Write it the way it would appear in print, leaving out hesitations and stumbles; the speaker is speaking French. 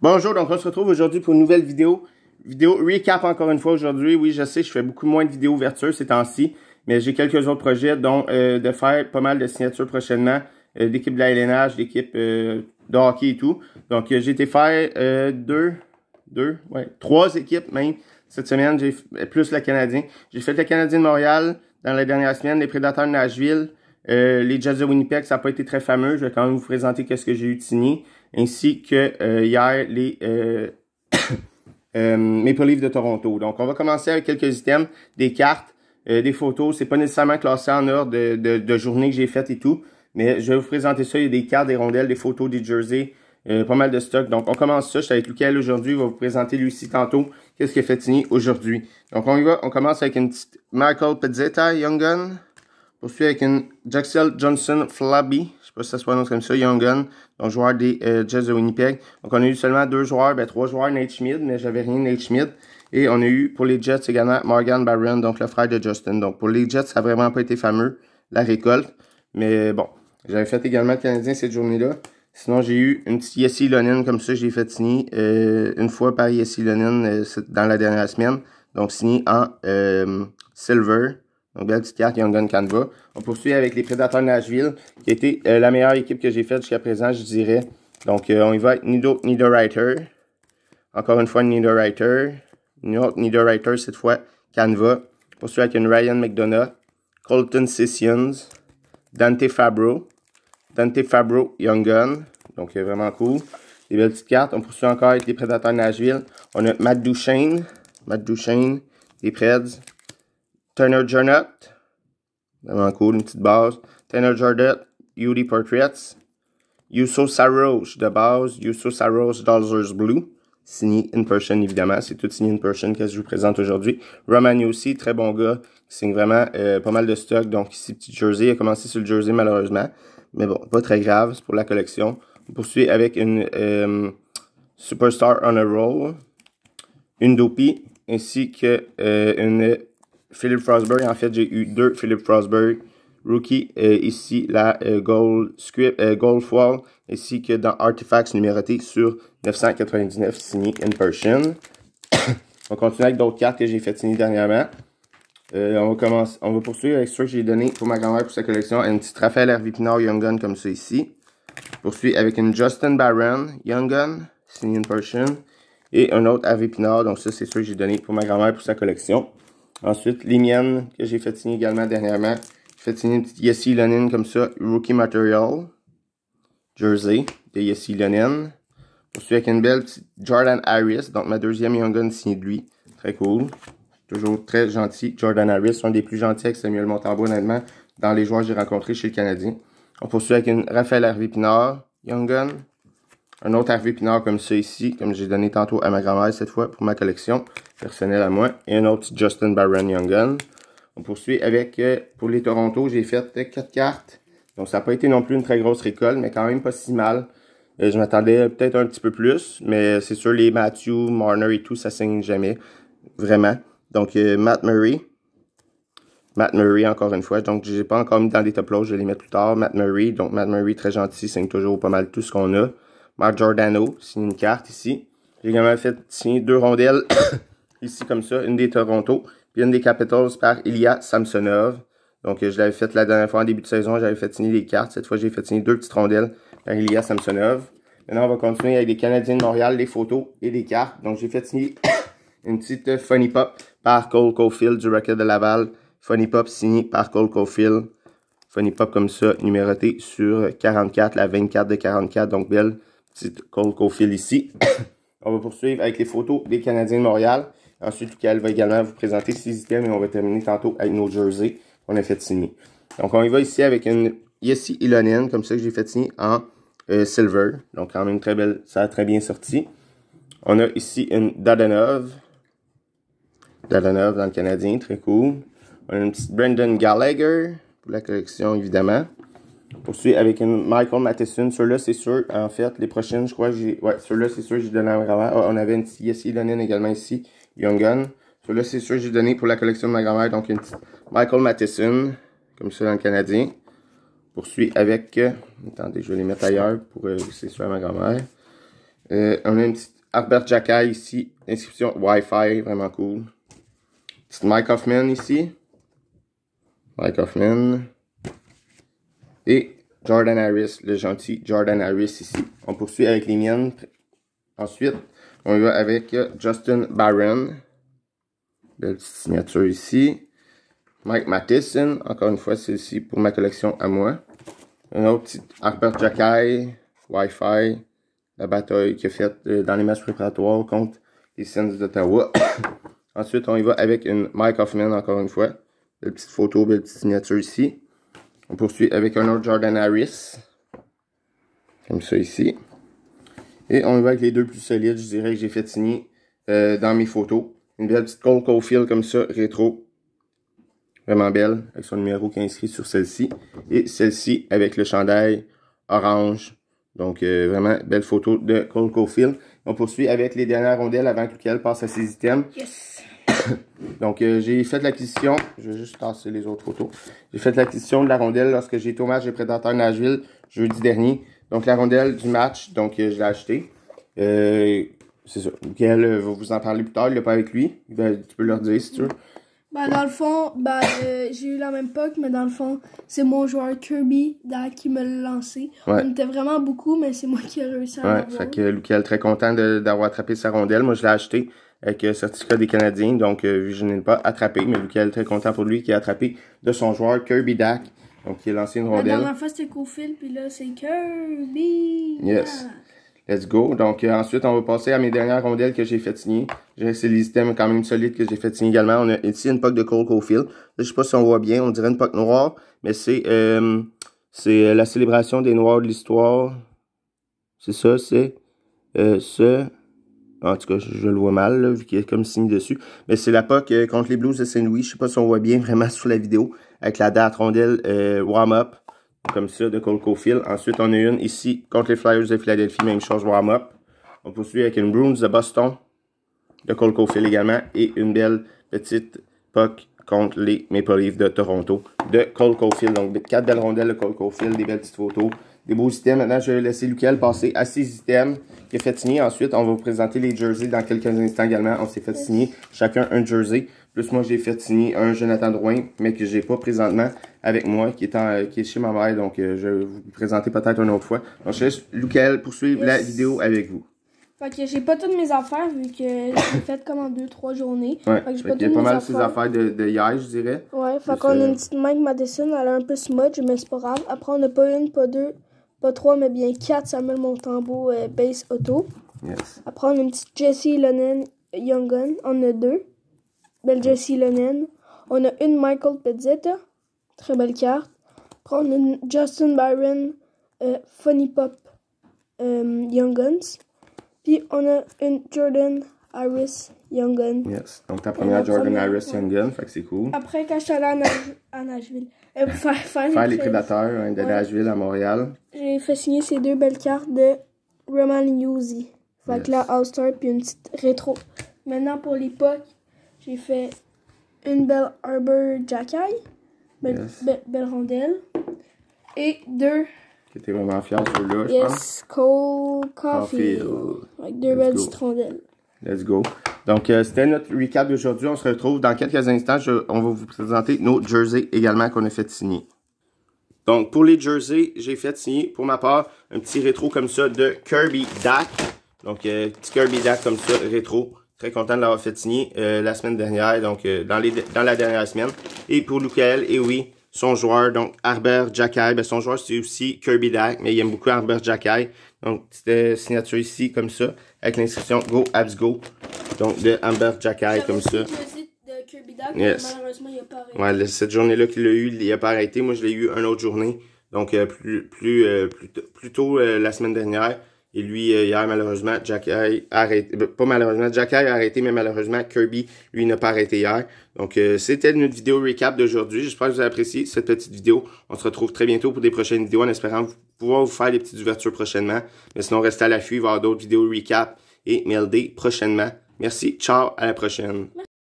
Bonjour, donc on se retrouve aujourd'hui pour une nouvelle vidéo. Vidéo recap encore une fois aujourd'hui. Oui, je sais, je fais beaucoup moins de vidéos ouverture ces temps-ci, mais j'ai quelques autres projets, dont de faire pas mal de signatures prochainement, d'équipe de la LNH, d'équipe de hockey et tout. Donc j'ai été faire trois équipes même. Cette semaine, j'ai plus le Canadien. J'ai fait le Canadien de Montréal dans la dernière semaine, les Prédateurs de Nashville, les Jets de Winnipeg, ça n'a pas été très fameux. Je vais quand même vous présenter qu'est-ce que j'ai eu de signé. Ainsi que hier, les Maple Leafs de Toronto. Donc, on va commencer avec quelques items, des cartes, des photos. C'est pas nécessairement classé en ordre de journée que j'ai faite et tout. Mais je vais vous présenter ça. Il y a des cartes, des rondelles, des photos, des jerseys, pas mal de stock. Donc, on commence ça. Je suis avec Lucas aujourd'hui. Il va vous présenter lui aussi tantôt qu'est-ce qu'il a fait signer aujourd'hui. Donc, on y va. On commence avec une petite Michael Pezzetta, Young Gun. Poursuit avec une Jaxel Johnson Flabby. Je sais pas si ça se prononce comme ça, Young Gun. Donc, joueur des Jets de Winnipeg. Donc, on a eu seulement trois joueurs Nate Schmidt, mais j'avais rien Nate Schmidt. Et on a eu pour les Jets également Morgan Barron, donc le frère de Justin. Donc, pour les Jets, ça n'a vraiment pas été fameux, la récolte. Mais bon, j'avais fait également le Canadien cette journée-là. Sinon, j'ai eu une petite Yessi Lonin comme ça, j'ai fait signer une fois par Yessi Lonin dans la dernière semaine. Donc, signé en silver. Donc, belle petite carte Young Gun Canva. On poursuit avec les Prédateurs de Nashville, qui a été la meilleure équipe que j'ai faite jusqu'à présent, je dirais. Donc, on y va avec Niederreiter. Encore une fois, Niederreiter. Une autre Niederreiter, cette fois, Canva. On poursuit avec une Ryan McDonough. Colton Sessions. Dante Fabro, Young Gun. Donc, vraiment cool. Des belles petites cartes. On poursuit encore avec les Prédateurs de Nashville. On a Matt Duchene, des Preds. Turner Jordan, vraiment cool, une petite base. Turner Jordan, UD Portraits. Juuso Saros de base. Juuso Saros Dalzers Blue. Signé in person, évidemment. C'est tout signé in person que je vous présente aujourd'hui. Roman aussi, très bon gars. Qui signe vraiment pas mal de stock. Donc ici, petit jersey. Il a commencé sur le jersey malheureusement. Mais bon, pas très grave. C'est pour la collection. On poursuit avec une Superstar on a Roll. Une Dopey. Ainsi que une Philip Forsberg. En fait, j'ai eu deux Philip Forsberg rookie. Ici, la Gold Foil. Ainsi que dans Artifacts numéroté sur 999, signé in person. On continue avec d'autres cartes que j'ai fait signer dernièrement. On va poursuivre avec ceux que j'ai donné pour ma grand-mère pour sa collection. Une petite Raphaël Harvey Pinard Young Gun comme ça ici. Poursuit avec une Justin Barron Young Gun, signé in person. Et un autre Harvey Pinard. Donc ça, c'est ceux que j'ai donné pour ma grand-mère pour sa collection. Ensuite, les miennes que j'ai fait signer également dernièrement. J'ai fait signer une petite Yessi Lonin comme ça, Rookie Material, jersey de Yessi Lonin. Poursuit avec une belle petite Jordan Harris, donc ma deuxième Young Gun signée de lui. Très cool. Toujours très gentil. Jordan Harris, un des plus gentils avec Samuel Montembeault, honnêtement, dans les joueurs que j'ai rencontrés chez le Canadien. On poursuit avec une Raphaël Harvey Pinard, Young Gun. Un autre Harvey Pinard comme ça ici, comme j'ai donné tantôt à ma grand-mère cette fois pour ma collection personnelle à moi. Et un autre Justin Barron Young Gun. On poursuit avec, pour les Toronto, j'ai fait 4 cartes. Donc ça n'a pas été non plus une très grosse récolte, mais quand même pas si mal. Je m'attendais peut-être un petit peu plus, mais c'est sûr les Matthew, Marner et tout, ça signe jamais. Vraiment. Donc Matt Murray encore une fois. Donc je n'ai pas encore mis dans des top loads, je vais les mettre plus tard. Matt Murray, donc Matt Murray très gentil, signe toujours pas mal tout ce qu'on a. Mark Giordano, signe une carte ici. J'ai également fait signer 2 rondelles, ici comme ça, une des Toronto, puis une des Capitals par Ilya Samsonov. Donc je l'avais fait la dernière fois en début de saison, j'avais fait signer des cartes. Cette fois, j'ai fait signer 2 petites rondelles par Ilya Samsonov. Maintenant, on va continuer avec les Canadiens de Montréal, les photos et les cartes. Donc j'ai fait signer une petite Funny Pop par Cole Caulfield du Rocket de Laval. Funny Pop signé par Cole Caulfield. Funny Pop comme ça, numéroté sur 44, la 24 de 44, donc belle. Petite Cole Caulfield ici. On va poursuivre avec les photos des Canadiens de Montréal. Ensuite, elle va également vous présenter 6 items et on va terminer tantôt avec nos jerseys qu'on a fait signer. Donc, on y va ici avec une Yessi Ilonen, comme ça que j'ai fait signer en silver. Donc, quand même très belle, ça a très bien sorti. On a ici une Dadonov dans le Canadien, très cool. On a une petite Brendan Gallagher pour la collection, évidemment. On poursuit avec une Michael Matheson. Ceux-là, c'est sûr. En fait, les prochaines, je crois, ceux-là, c'est sûr, j'ai donné à ma grand-mère. On avait une petite Yessi Lonin également ici, Young Gun. Ceux-là, c'est sûr, j'ai donné pour la collection de ma grand-mère. Donc, une petite Michael Matheson, comme ça dans le Canadien. Poursuit avec... attendez, je vais les mettre ailleurs pour c'est sûr à ma grand-mère. On a une petite Herbert Jacquet ici, inscription Wi-Fi, vraiment cool. Petite Mike Hoffman ici. Mike Hoffman. Et Jordan Harris, le gentil Jordan Harris ici. On poursuit avec les miennes. Ensuite, on y va avec Justin Barron. Belle petite signature ici. Mike Matheson, encore une fois, c'est ici pour ma collection à moi. Un autre petit Herbert Jacquet, Wi-Fi, la bataille qu'il a faite dans les matchs préparatoires contre les Sens d'Ottawa. Ensuite, on y va avec une Mike Hoffman, encore une fois. Belle petite photo, belle petite signature ici. On poursuit avec un autre Jordan Harris. Comme ça ici. Et on y va avec les deux plus solides, je dirais, que j'ai fait signer dans mes photos. Une belle petite Cole Caulfield comme ça, rétro. Vraiment belle, avec son numéro qui est inscrit sur celle-ci. Et celle-ci avec le chandail orange. Donc, vraiment, belle photo de Cole Caulfield. On poursuit avec les dernières rondelles avant que Lucael passe à ses items. Yes! Donc, j'ai fait l'acquisition. Je vais juste passer les autres photos. J'ai fait l'acquisition de la rondelle lorsque j'ai été au match des Prédateurs Nashville jeudi dernier. Donc, la rondelle du match, donc, je l'ai achetée. C'est ça. Lucael va vous en parler plus tard. Il l'a pas avec lui. Ben, tu peux leur dire si tu veux. Ben, dans le fond, j'ai eu la même POC, mais dans le fond, c'est mon joueur Kirby qui me l'a lancé. Ouais. On était vraiment beaucoup, mais c'est moi qui ai réussi à l'avoir. Fait que Lucael très content d'avoir attrapé sa rondelle. Moi, je l'ai acheté avec certificat des Canadiens, donc je n'ai pas attrapé, mais Lucael très content pour lui qui a attrapé de son joueur Kirby Dach. Donc, il a lancé une rondelle. La dernière fois, c'était Caulfield, puis là, c'est Kirby. Yes. Let's go. Donc, ensuite, on va passer à mes dernières rondelles que j'ai fait signer. C'est les items quand même solides que j'ai fait signer également. On a ici une POC de Cole Caulfield. Là, je sais pas si on voit bien. On dirait une POC noire, mais c'est la célébration des Noirs de l'histoire. C'est ça, c'est en tout cas, je le vois mal, là, vu qu'il y a comme signe dessus. Mais c'est la POC contre les Blues de Saint-Louis. Je sais pas si on voit bien vraiment sur la vidéo. Avec la date rondelle warm-up. Comme ça, de Cole Caulfield. Ensuite, on a une ici contre les Flyers de Philadelphie. Même chose, warm-up. On poursuit avec une Bruins de Boston. De Cole Caulfield également. Et une belle petite POC contre les Maple Leafs de Toronto. De Cole Caulfield. Donc, 4 belles rondelles de Cole Caulfield. Des belles petites photos. Des beaux items. Maintenant, je vais laisser Lucael passer à ses items qu'il a fait signer. Ensuite, on va vous présenter les jerseys dans quelques instants également. On s'est fait signer chacun un jersey. Plus moi, j'ai fait signer un Jonathan Drouin, mais que j'ai pas présentement avec moi, qui est chez ma mère. Donc, je vais vous présenter peut-être une autre fois. Donc, je laisse Lucael poursuivre la vidéo avec vous. Fait que j'ai pas toutes mes affaires, vu que j'ai fait comme en 2-3 journées. Ouais, fait que j'ai il y a pas mal ces affaires de hier, je dirais. Ouais, fait qu'on a une petite Mike Matheson, elle a un peu smudge, mais c'est pas grave. Après, on n'a pas une, pas deux, pas trois, mais bien 4 Samuel Montembeault base auto. Yes. Après, on a une petite Jesse Lonen Young Gun, on a 2. Belle Jesse Lonen. On a une Michael Pezzetta, très belle carte. Après, on a une Justin Barron Funny Pop Young Guns. Puis, on a une Jordan Harris Young Gun. Yes. Donc, ta première Jordan Harris Young Gun, fait que c'est cool. Après, quand je suis allée à Nashville, faire les Prédateurs de Nashville à Montréal. J'ai fait signer ces 2 belles cartes de Roman Yuzi. Fait que là, All-Star, puis une petite rétro. Maintenant, pour les POC, j'ai fait une belle Arbor Jacquet. Belle rondelle. Et 2. Tu étais vraiment fier de ceux-là, je pense. Cole Caulfield. Avec 2 belles petites rondelles. Let's go. Donc, c'était notre recap d'aujourd'hui. On se retrouve dans quelques instants. On va vous présenter nos jerseys également qu'on a fait signer. Donc, pour les jerseys, j'ai fait signer, pour ma part, un petit rétro comme ça de Kirby Dach. Donc, petit Kirby Dach comme ça, rétro. Très content de l'avoir fait signer la semaine dernière, donc dans la dernière semaine. Et pour Lucael, et oui, son joueur, donc Herbert Jacquet. Ben, son joueur, c'est aussi Kirby Dach, mais il aime beaucoup Herbert Jacquet. Donc, c'était signature ici, comme ça, avec l'inscription Go Habs Go. Donc, de Herbert Jacquet, comme ça. De Kirby Dach, yes. Malheureusement, il n'a pas arrêté. Ouais, cette journée-là qu'il l'a eu, il n'a pas arrêté. Moi, je l'ai eu une autre journée. Donc, plus tôt la semaine dernière. Et lui, hier, malheureusement, Jacquet a arrêté. Pas malheureusement, Jacquet a arrêté, mais malheureusement, Kirby, lui, n'a pas arrêté hier. Donc, c'était notre vidéo recap d'aujourd'hui. J'espère que vous avez apprécié cette petite vidéo. On se retrouve très bientôt pour des prochaines vidéos en espérant pouvoir vous faire des petites ouvertures prochainement. Mais sinon, restez à l'affût. Il va y avoir d'autres vidéos recap et MLD prochainement. Merci. Ciao. À la prochaine.